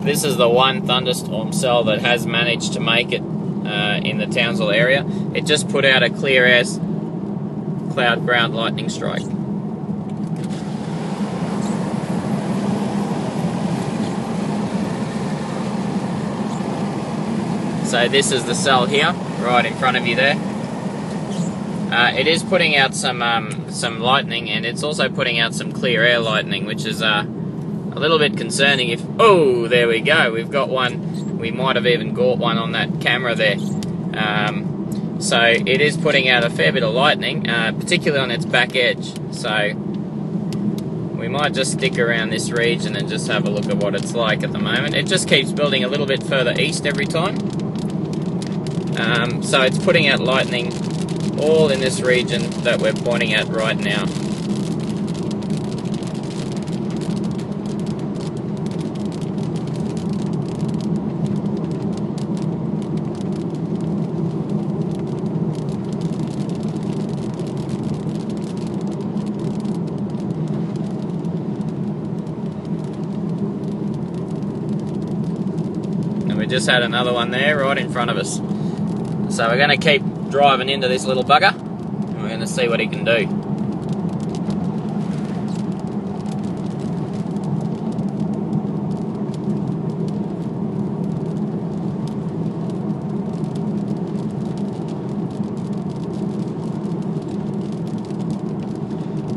This is the one thunderstorm cell that has managed to make it in the Townsville area. It just put out a clear air cloud ground lightning strike. So this is the cell here, right in front of you there. It is putting out some lightning, and it's also putting out some clear air lightning, which is a little bit concerning. Oh, there we go. We've got one. We might have even caught one on that camera there. So it is putting out a fair bit of lightning, particularly on its back edge. So we might just stick around this region and just have a look at what it's like at the moment. It just keeps building a little bit further east every time. So it's putting out lightning all in this region that we're pointing at right now. And we just had another one there right in front of us. So we're going to keep driving into this little bugger, and we're going to see what he can do.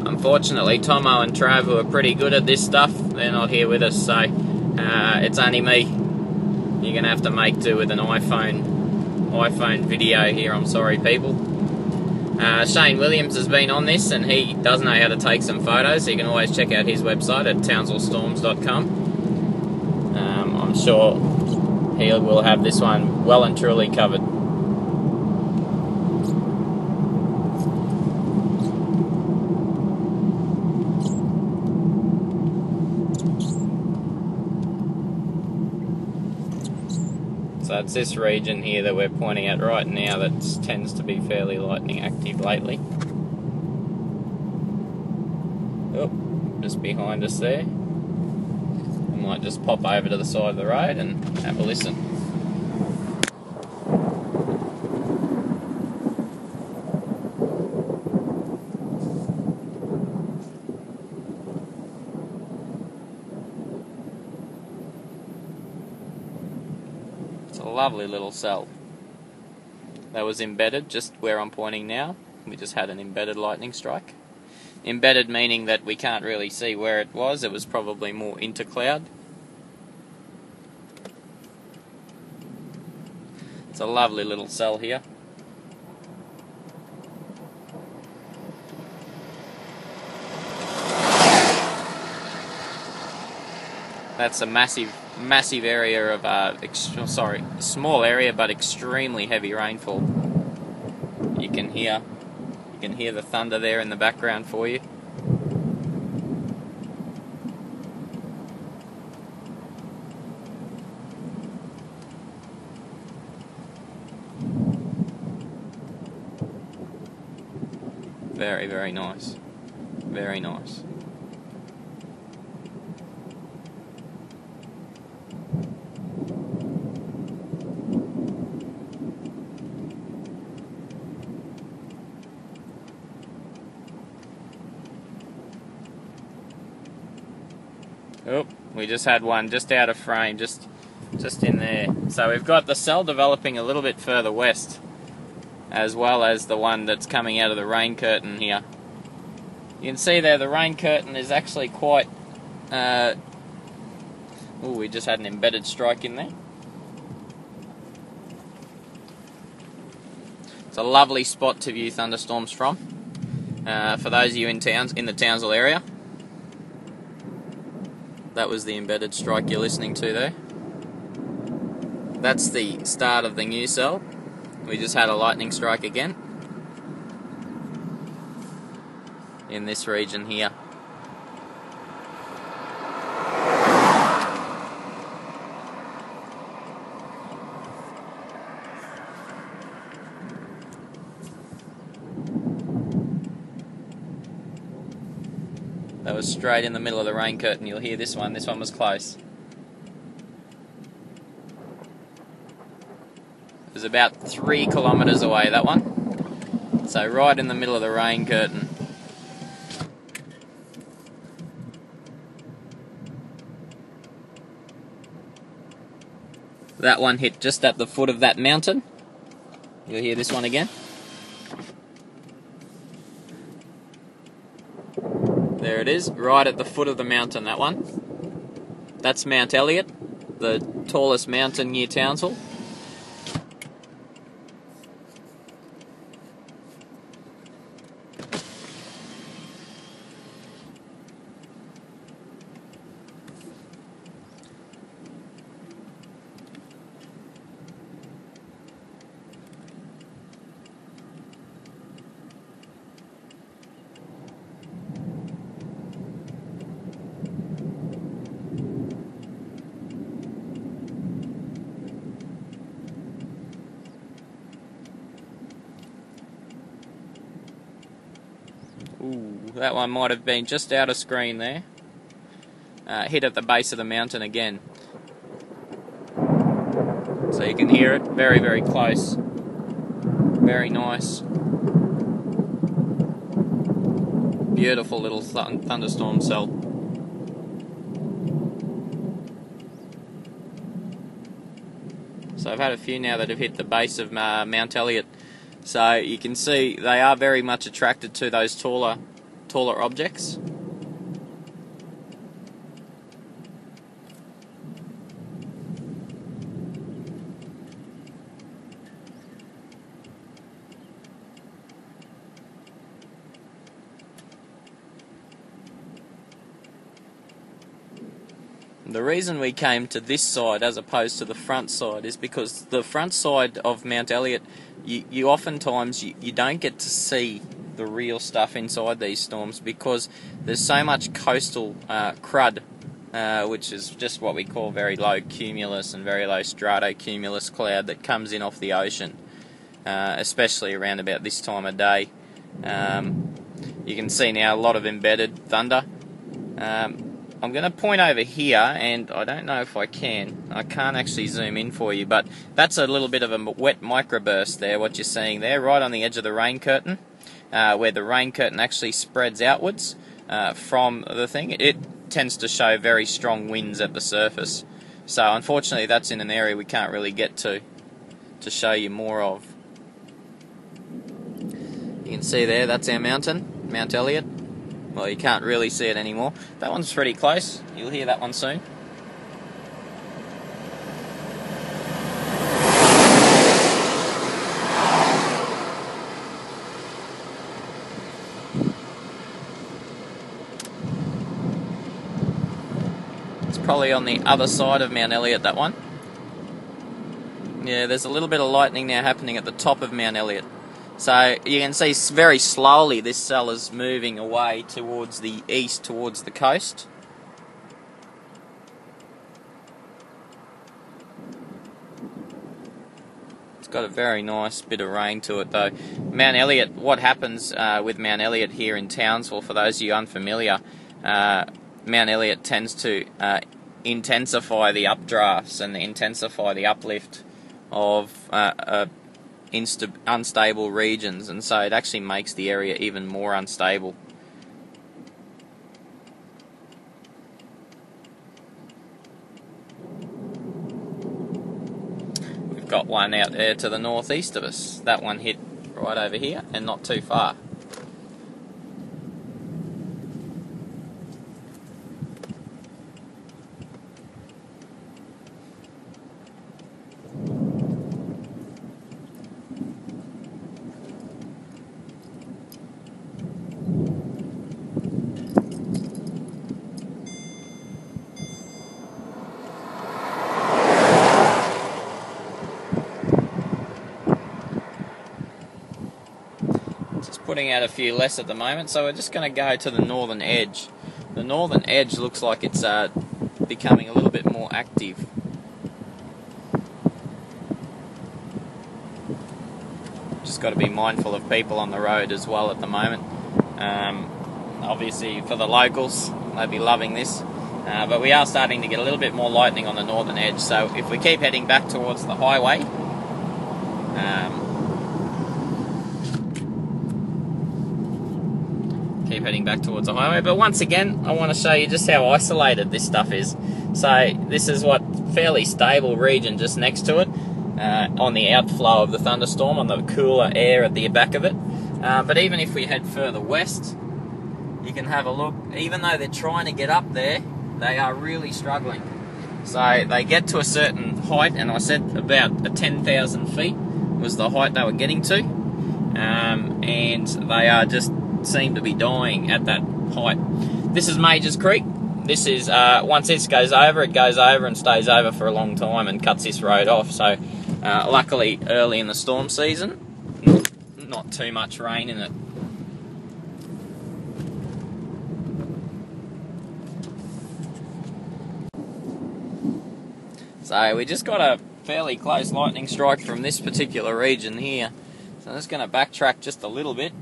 Unfortunately, Tomo and Trav, who are pretty good at this stuff, they're not here with us, so it's only me. You're going to have to make do with an iPhone video here. I'm sorry, people. Shane Williams has been on this, and he does know how to take some photos, so you can always check out his website at townsvillestorms.com. I'm sure he will have this one well and truly covered. So it's this region here that we're pointing at right now that tends to be fairly lightning active lately. Oh, just behind us there. We might just pop over to the side of the road and have a listen. It's a lovely little cell that was embedded just where I'm pointing now. We just had an embedded lightning strike. Embedded meaning that we can't really see where it was. It was probably more into cloud. It's a lovely little cell here. That's a massive area of small area, but extremely heavy rainfall. You can hear the thunder there in the background for you. Very, very nice. Very nice. Oh, we just had one just out of frame, just in there. So we've got the cell developing a little bit further west, as well as the one that's coming out of the rain curtain here. You can see there the rain curtain is actually quite... we just had an embedded strike in there. It's a lovely spot to view thunderstorms from. For those of you in the Townsville area. That was the embedded strike you're listening to there. That's the start of the new cell. We just had a lightning strike again in this region here. That was straight in the middle of the rain curtain. You'll hear this one. This one was close. is about 3 kilometres away, that one. So right in the middle of the rain curtain. That one hit just at the foot of that mountain. You'll hear this one again. There it is, right at the foot of the mountain, that one. That's Mount Elliott, the tallest mountain near Townsville. Ooh, that one might have been just out of screen there. Hit at the base of the mountain again. So you can hear it, very, very close. Very nice. Beautiful little thunderstorm cell. So I've had a few now that have hit the base of Mount Elliott. So you can see they are very much attracted to those taller objects. The reason we came to this side as opposed to the front side is because the front side of Mount Elliott, you oftentimes you don't get to see the real stuff inside these storms because there's so much coastal crud, which is just what we call very low cumulus and very low stratocumulus cloud that comes in off the ocean, especially around about this time of day. You can see now a lot of embedded thunder. I'm going to point over here, and I don't know if I can't actually zoom in for you, but that's a little bit of a wet microburst there, what you're seeing there, right on the edge of the rain curtain, where the rain curtain actually spreads outwards from the thing. It tends to show very strong winds at the surface. So unfortunately that's in an area we can't really get to show you more of. You can see there, that's our mountain, Mount Elliott. Well, you can't really see it anymore. That one's pretty close. You'll hear that one soon. It's probably on the other side of Mount Elliott, that one. Yeah, there's a little bit of lightning now happening at the top of Mount Elliott. So you can see very slowly this cell is moving away towards the east, towards the coast. It's got a very nice bit of rain to it though. Mount Elliott, what happens with Mount Elliott here in Townsville, for those of you unfamiliar, Mount Elliott tends to intensify the updrafts and intensify the uplift of unstable regions, and so it actually makes the area even more unstable. We've got one out there to the northeast of us. That one hit right over here and not too far. Putting out a few less at the moment, so we're just going to go to the northern edge. The northern edge looks like it's becoming a little bit more active. Just got to be mindful of people on the road as well at the moment. Obviously for the locals, they'll be loving this, but we are starting to get a little bit more lightning on the northern edge, so if we keep heading back towards the highway, Keep heading back towards the highway, but once again I want to show you just how isolated this stuff is. So this is what fairly stable region just next to it, on the outflow of the thunderstorm, on the cooler air at the back of it. But even if we head further west, you can have a look. Even though they're trying to get up there, they are really struggling. So they get to a certain height, and I said about 10,000 feet was the height they were getting to, and they are just seem to be dying at that height. This is Majors Creek. This is, once this goes over, it goes over and stays over for a long time and cuts this road off. So luckily early in the storm season, not too much rain in it. So we just got a fairly close lightning strike from this particular region here. So I'm just going to backtrack just a little bit.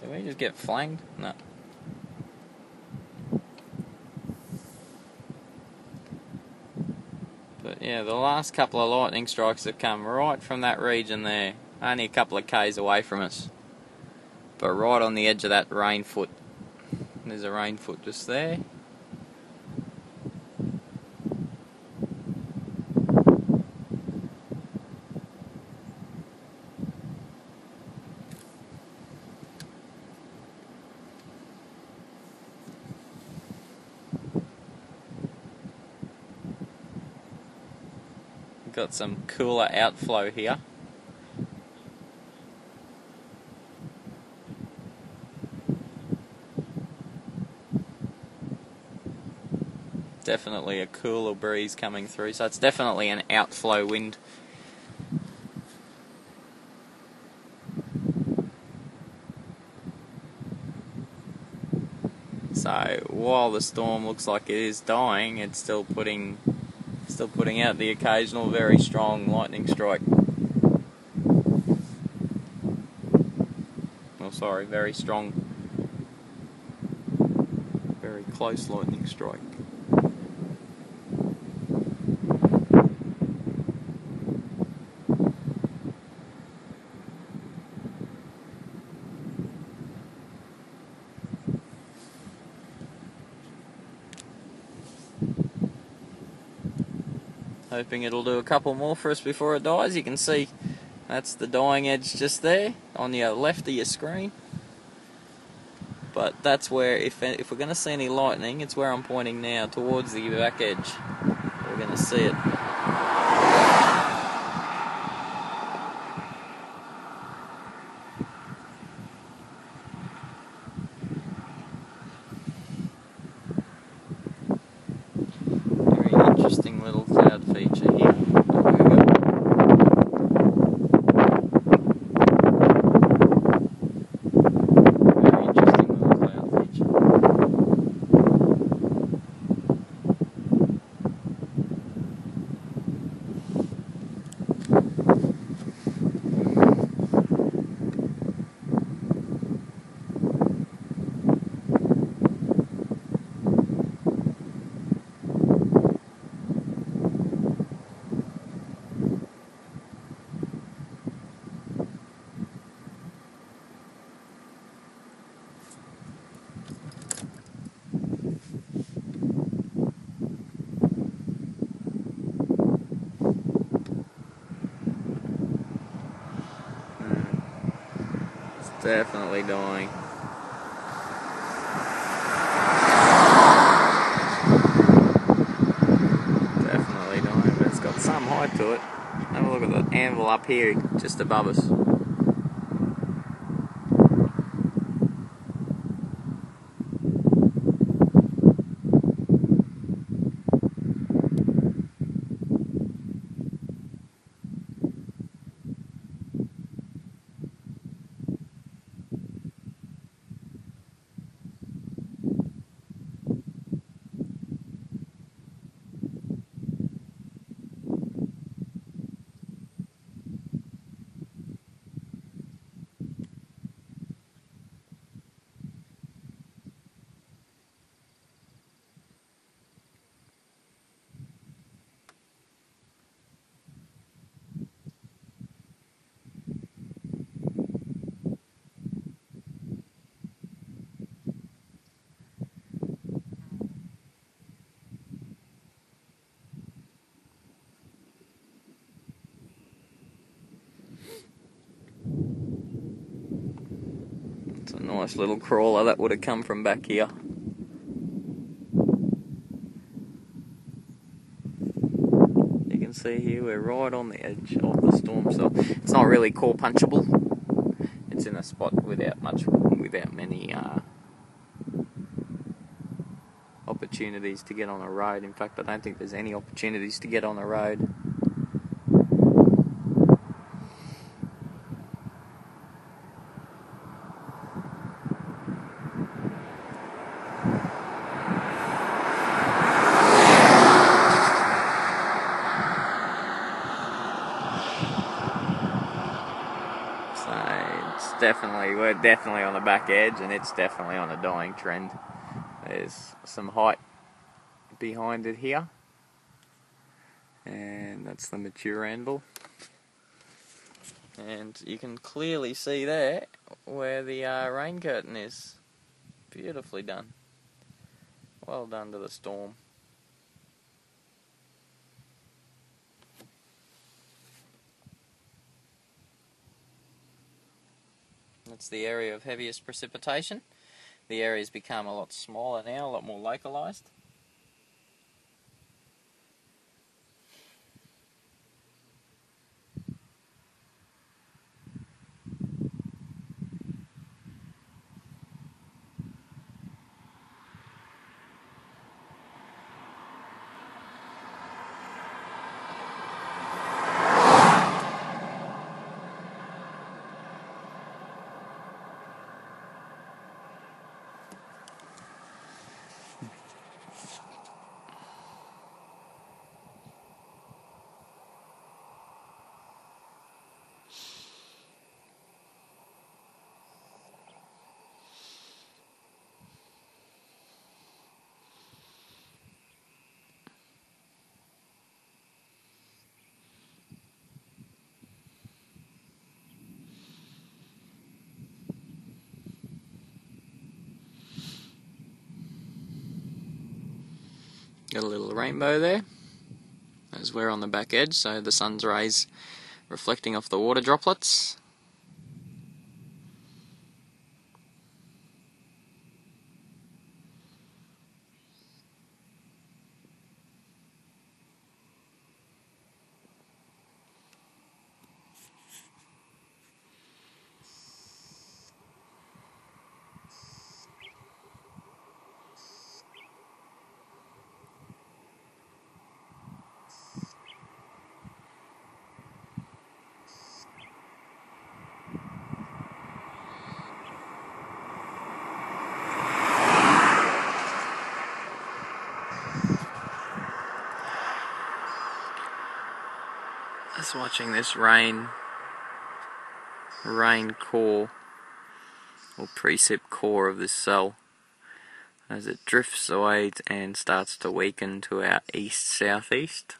Did we just get flanged? No. But yeah, the last couple of lightning strikes have come right from that region there. Only a couple of k's away from us. But right on the edge of that rain foot. There's a rain foot just there. Got some cooler outflow here. Definitely a cooler breeze coming through, so it's definitely an outflow wind. So while the storm looks like it is dying, it's still putting out the occasional very strong lightning strike. Oh, sorry, very strong, very close lightning strike. Hoping it'll do a couple more for us before it dies. You can see that's the dying edge just there on your left of your screen. But that's where, if we're going to see any lightning, it's where I'm pointing now, towards the back edge. We're going to see it. Very interesting little cloud feature here. There we go. Very interesting little cloud feature. Definitely dying. Definitely dying, but it's got some height to it. Have a look at the anvil up here, just above us. Nice little crawler that would have come from back here. You can see here we're right on the edge of the storm cell. It's not really core punchable. It's in a spot without many opportunities to get on a road. In fact, I don't think there's any opportunities to get on a road. We're definitely on the back edge, and it's definitely on a dying trend. There's some height behind it here, and that's the mature anvil. And you can clearly see there where the rain curtain is. Beautifully done. Well done to the storm. That's the area of heaviest precipitation. The area's become a lot smaller now, a lot more localised. Got a little rainbow there, as we're on the back edge, so the sun's rays reflecting off the water droplets. Just watching this rain core, or precip core of this cell, as it drifts away and starts to weaken to our east-southeast.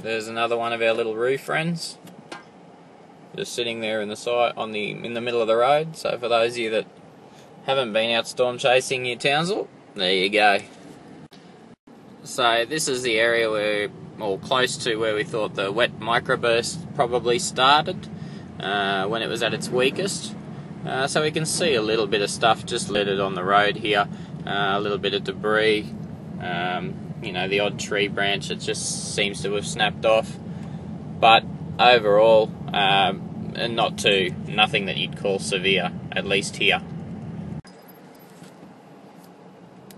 There's another one of our little roo friends, just sitting there in the middle of the road. So for those of you that haven't been out storm chasing near Townsville, there you go. So this is the area or close to where we thought the wet microburst probably started when it was at its weakest. So we can see a little bit of stuff just littered on the road here, a little bit of debris. You know, the odd tree branch that just seems to have snapped off, but overall, nothing that you'd call severe, at least here.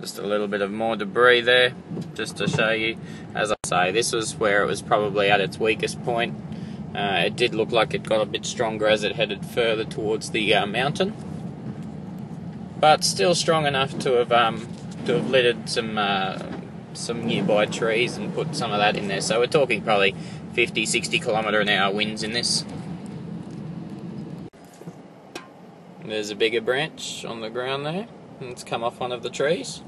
Just a little bit of more debris there, just to show you. As I say, this was where it was probably at its weakest point. It did look like it got a bit stronger as it headed further towards the mountain, but still strong enough to have littered some nearby trees and put some of that in there. So we're talking probably 50-60 km/h winds in this. There's a bigger branch on the ground there, and it's come off one of the trees.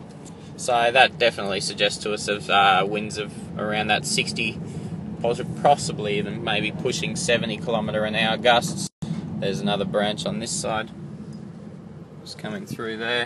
So that definitely suggests to us of winds of around that 60, possibly even maybe pushing 70 km/h gusts. There's another branch on this side, just coming through there.